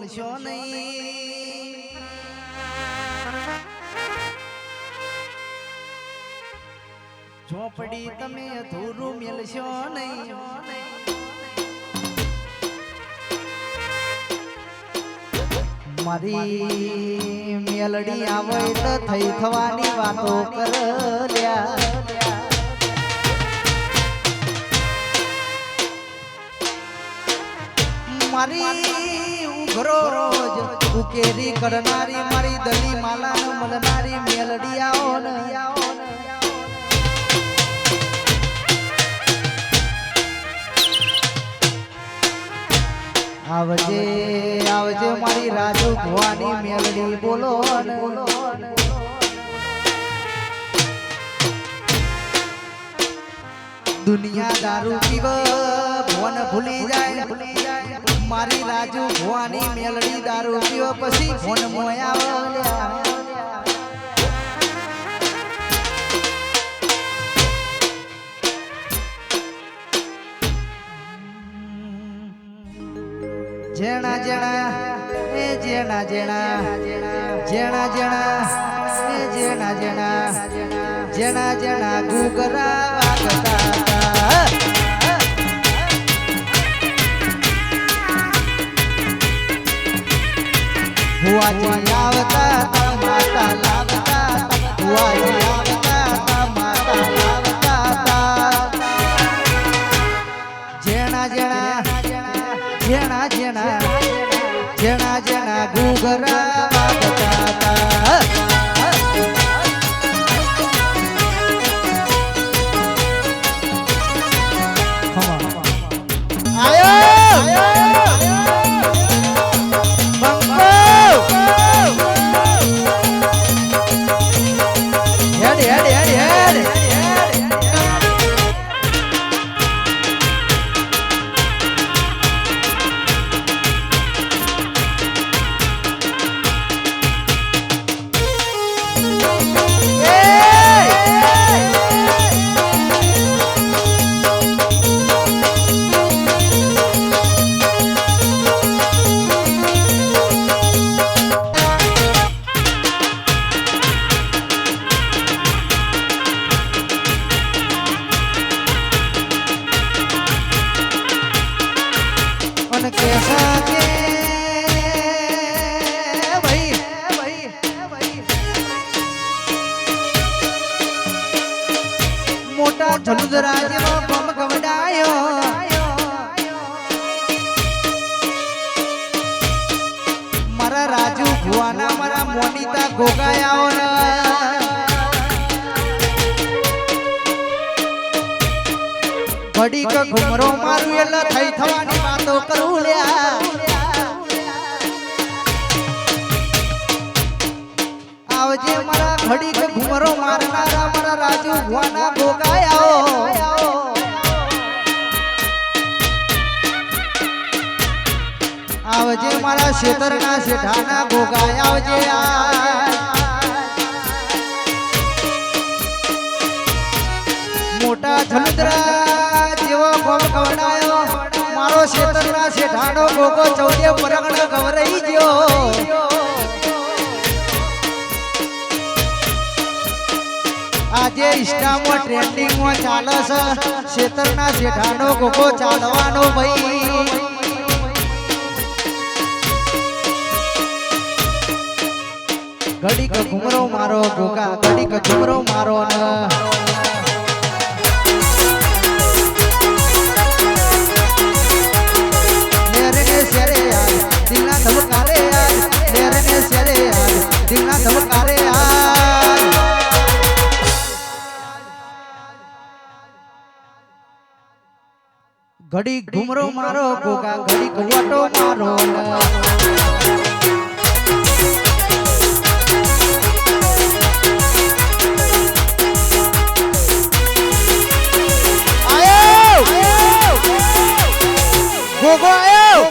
મેલશો નહીં ઝોપડી તમે અધૂરું મેલશો નહીં મારી મેલડી આવે તો થઈ થવાની વાતો કરલ્યા મારી ઉઘરો રોજ ઉકેરી કરનારી મારી દલી માલા મળનારી મેલડી આવો ને આવજે આવજે મારી રાજુ ભવાની મેલડી બોલો દુનિયા દારૂ પીવ ભવન ભૂલી જાય મારી રાજુ ભવાની મેલડી દારૂ પીવ પછી ફોન મોયા જેણા જેણા એ જેણા જેણા જેણા જેણા એ જેણા જેણા જેણા જેણા ગુગરા વાગતા હુઆજી આવતા માતા લાવતા હુઆજી આવતા માતા લાવતા જેણા જેણા જેણા જેણા જેણા જેણા ગુગરા વાગતા મોટા જલુદરા જેવો બમ ગવડાયો મારા રાજુ ભુવાના મારા મોનિતા ગોગાયાઓ ઘડીક ઘુમરો મારું એટલે થઈ થવાની વાતો કરું લ્યા આવજે મારા ઘડીક ઘુમરો મારનારા મારા રાજુ ભુવાના ગોગાયાઓ આવજે મારા શેતરના શેઠાના ગોગાય આવજે મોટા જલુદરા જેવો ગોમ ગવડાયો મારો શેતરના શેઠાનો ગોગો 14 પરગણ ગવરાઈ ગયો આજે ઇન્સ્ટામાં ટ્રેન્ડિંગમાં ચાલે છે શેતરના શેઠાનો ગોગો ચાલવાનો ભાઈ ઘડીક ઘુમરો મારો ગોગા ઘડીક ઘુમરો મારો ન મેરને સેરે યાર દિલના ધબકારે યાર મેરને સેરે યાર દિલના ધબકારે યાર ઘડી ઘુમરો મારો ગોગા ઘડી વટો મારો ગોગો આયો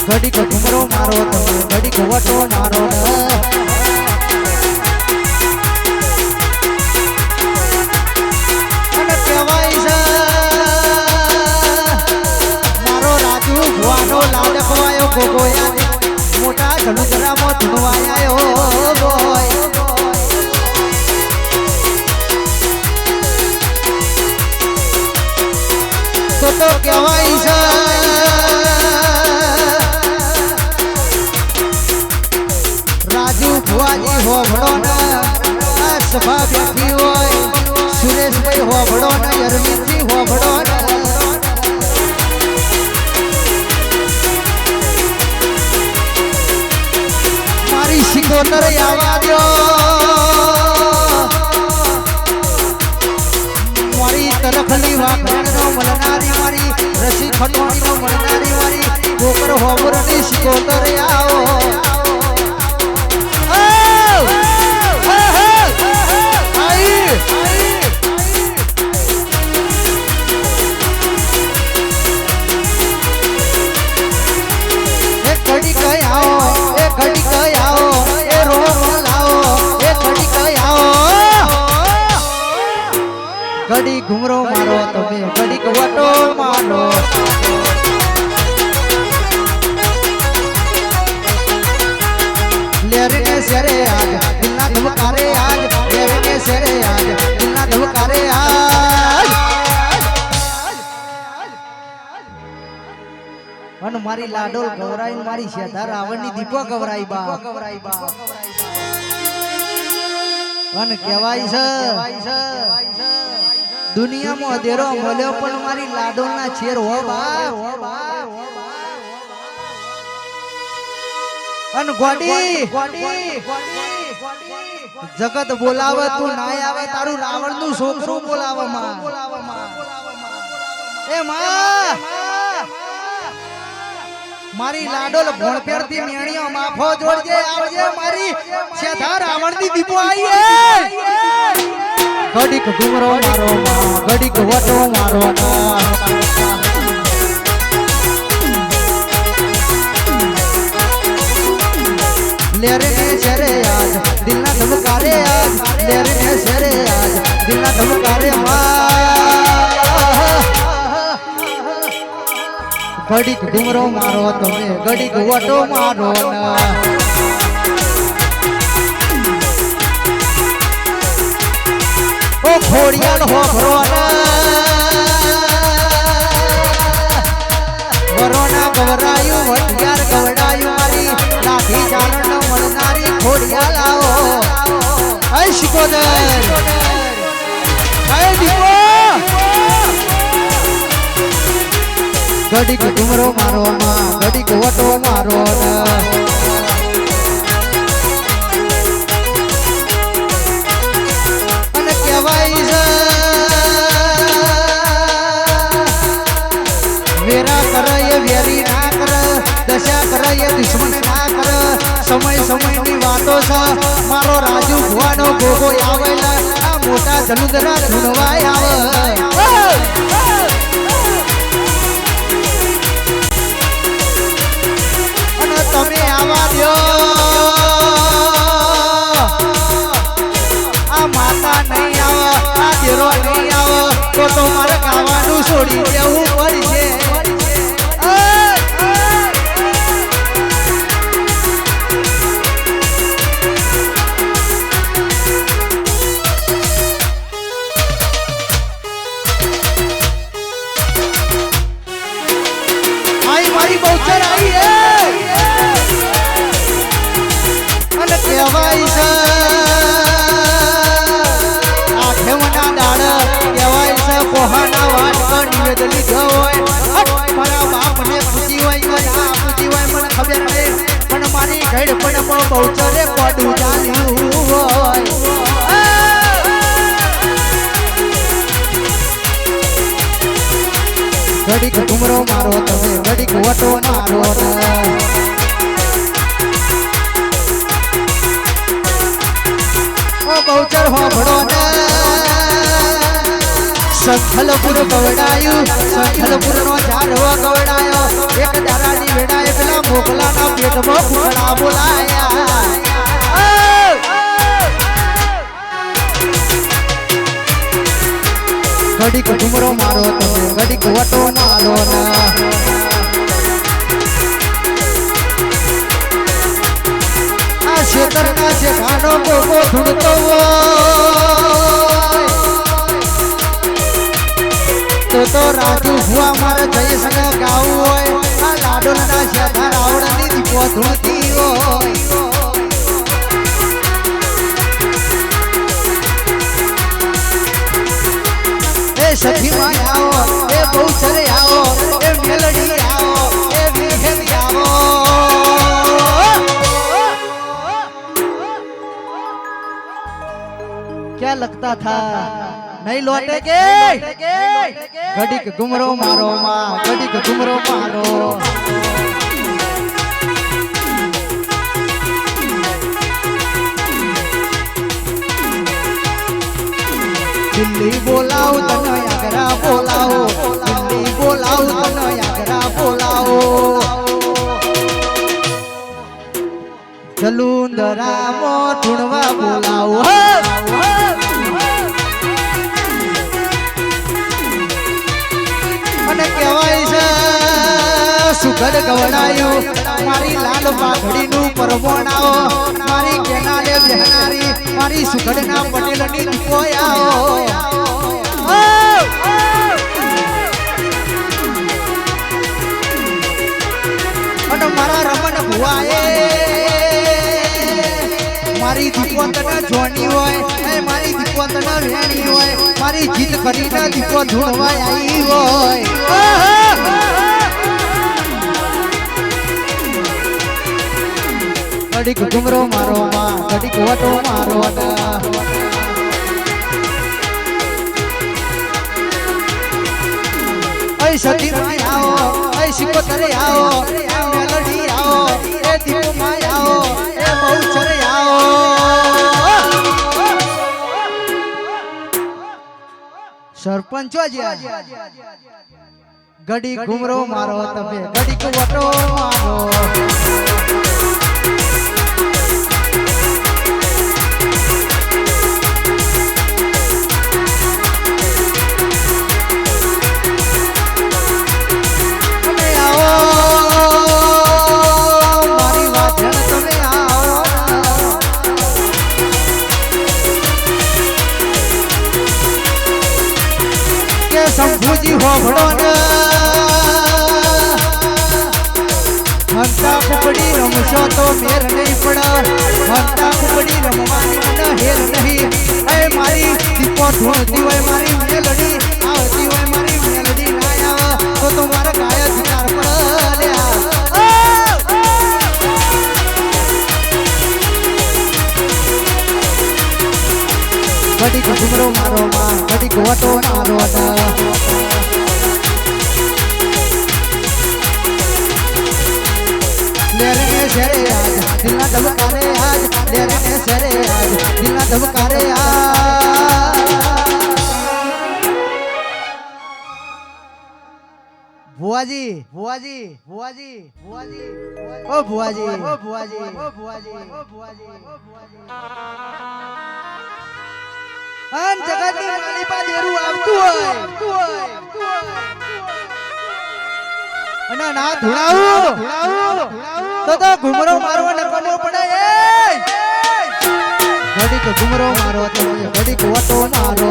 ઘડી ઘુમરો મારો તમે ઘડી વટો મારો અને કહેવાય છે તો કહેવાય છે રાજુ ભુવાજી હોભળો ને આ સભા બેઠી હોય સુરેશભાઈ હોભળો ને અરવિંદજી હોભળો ને મારી સિકોતર આવા દો મારી તરફલી વાઘણનો મળનારી મારી રસી ખટોણીનો મળનારી મારી ગોકર હોબરની સિકોતર આવો ઘડી ઘુમરો મારો તમે ઘડીક વટો મારો લેરને સેરે આજ દિલના ધબકારે આજ લેરને સેરે આજ દિલના ધબકારે આજ અન મારી લાડોલ ગવરાઈ મારી શેધા રાવણની દીપો ગવરાઈ બા અન કહેવાય છે દુનિયામાં અધેરો મળ્યો પણ મારી લાડોના છેર હો બા અન ગોડી જગત બોલાવે તું ના આવે તારું રાવણ નું છોકરું બોલાવે માં એ માં મારી લાડોલ ભોણપેર થી મેણીઓ માફો જોડજે આવજે મારી છેધા રાવણ ની દીપો આઈએ ઘડીક ઘુમરો મારો માં ઘડીક વટો મારો ના લેરે ને શરે આજ દિલના ધબકારે આજ લેરે ને શરે આજ દિલના ધબકારે ઘડીક ઘુમરો મારો તમે ઘડીક વટો મારો ના ઓ ખોડિયાલ હો વરોના ગવરાયું વટિયાર ગવડાયું મારી લાઠી ચારણ મળનારી ખોડિયાલ આવો હે શિકોદર હે દીપો ઘડીક ડુમરો મારો માં ઘડીક વટો મારો અને કહેવાય છે વેરા કરે એ વેરી ના કરે દશા કરે એ દુશ્મન ના કરે સમય સમયની વાતો છે મારો રાજુ ભુવાનો ગોગો આવેલા આ મોટા જલુદરા ધૂનવાય આવે તમે આવા દો આ માતા નહીં આવે આ દેરો નહીં આવે તો મારે ગાવાનું છોડી દેવું પડશે મારી બહુચર આવી અને કહેવાય છે આઠમના દાડ કહેવાય છે પોહાના વાટકો નિવેદ લીધો હોય મારા બાપને પૂછી હોય કે ના પૂછી હોય મને ખબર નહીં પણ મારી ઘડ પણ બહુચરે કોડું ચાલ્યું હોય ઘડીક ઘુમરો મારો તમે ઘડીક વટો મારો ઓ બહુચર હોભળો ને સંખલપુર ગવડાયું સંખલપુર નો ઝાડવો ગવડાયો એક દારાની વેડાએ પેલા મોગલાના પેટમાં ફૂકડા બોલાયા ઘડીક ઘુમરો મારો તમે ઘડીક વટો મારો ના આ શેતરના શેખાનો ગોગો ધૂણતો હોય તો રાજુ હુઆ મારે જય સંગ ગાવું હોય આ લાડોના શ્યાધાર આવડની દીપો ધૂણતી હોય એ સખી માં આવો એ બહુ ચરે આવો એ મેલડી આવો એ વિહેરી આવો क्या लगता था नहीं लौटेगे घड़ी के घुमरो मारो माँ घड़ी के घुमरो मारो दिल्ली बोलाओ तनो आगरा बोलाओ दिल्ली बोलाओ तनो आगरा बोलाओ जलूंदरा मो ढूंढवा बोलाओ મને કહેવાય છે સુગડ ગવડાયું મારી લાલ પાઘડીનું પરમોણાઓ મારી કેનાલે બહેનારી મારી સુગડના પટેલની દીકોયાઓ અને મારા રમણ ભુવાએ મારી દીકો તને જોની હોય એ મારી દીકો તને વેણી હોય મારી જીત કરીને દીકો ધૂણવા આવી હોય ઘડીક ઘુમરો મારો માં ઘડીક વટો મારો ऐ सती में आओ ऐ सिकोतरे आओ ऐ मेलडी आओ ऐ दीपो में आओ ऐ बहुचरे आओ सरपंचो जी घड़ी घुमरो मारो तबे घड़ी को वटो मारो શંભુજી હોભળો ને હંતા કુકડી રમશો તો મેર નહીં પડ હંતા કુકડી રમવાની મને હેર નહીં એ મારી દીપો ધૂણતી હોય મારી મેલડી આવતી હોય મારી મેલડી ના આવે તો તમારા ગાય અધિકાર પડ ઘડીક ઘુમરો મારો માં ઘડીક વટો મારો લેરને શરે આજ દિલના ધબકારે આજ લેરને શરે આજ દિલના ધબકારે ભુવાજી ભુવાજી ભુવાજી ભુવાજી ઓ ભુવાજી ઓ ભુવાજી ઓ ભુવાજી ઓ ભુવાજી ઓ ભુવાજી અન જગતની માલી પા દેરું આવતું હોય અને ના ધુણાવું તો ઘુમરો મારવા નકમો પડે ઘડીક ઘુમરો મારો તો ઘડીક વટો મારો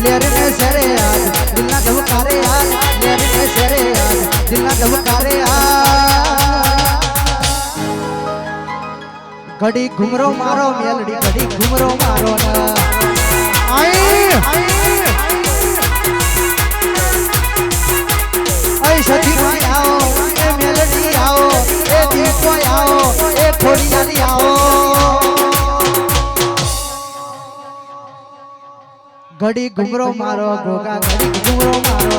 લેરને સરે આજ દિલના ધબકારે આજ લેરને સરે આજ દિલના ધબકારે ઘડી ઘુમરો મારો મેલડી ઘડી ઘુમરો મારો આઈ સતી માં આવો એ મેલડી આવો એ દીપો આવો એ ખોડિયાલી આવો ઘડી ઘુમરો મારો ગોગા ઘડી ઘુમરો મારો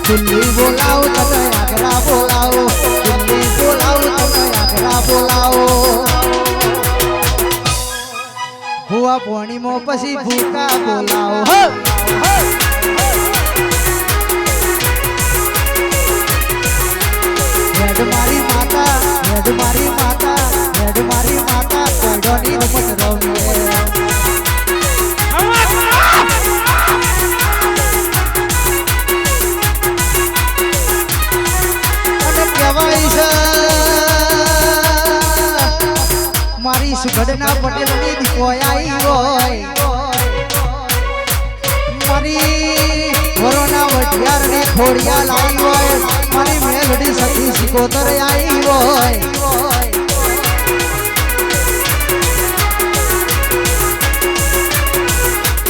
दिल्ली बोलाओ तब आगरा बोलाओ दिल्ली बोलाओ तब आगरा बोलाओ हुआ पोणी मो पसी भूखा बोलाओ हेड मारी माता हेड मारी माता हेड मारी माता कोडोनी रमत रमी સુગડના પટેલની દીકો આઈ હોય મારી કોરોના વઢિયારની ખોડિયા લાઈ હોય મારી મેલડી સખી સિકોતર આઈ હોય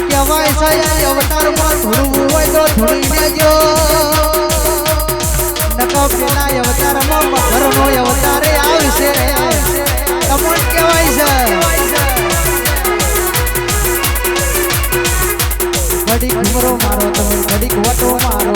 કહેવાય છે અવતારમાં ધૂળવું હોય તો ધૂળી દેજો નકા પેલા અવતારમાં મગરનો અવતારે આવશે તમને કહેવાય છે ઘડીક ઉમરો મારો તમે ઘડીક વટો મારો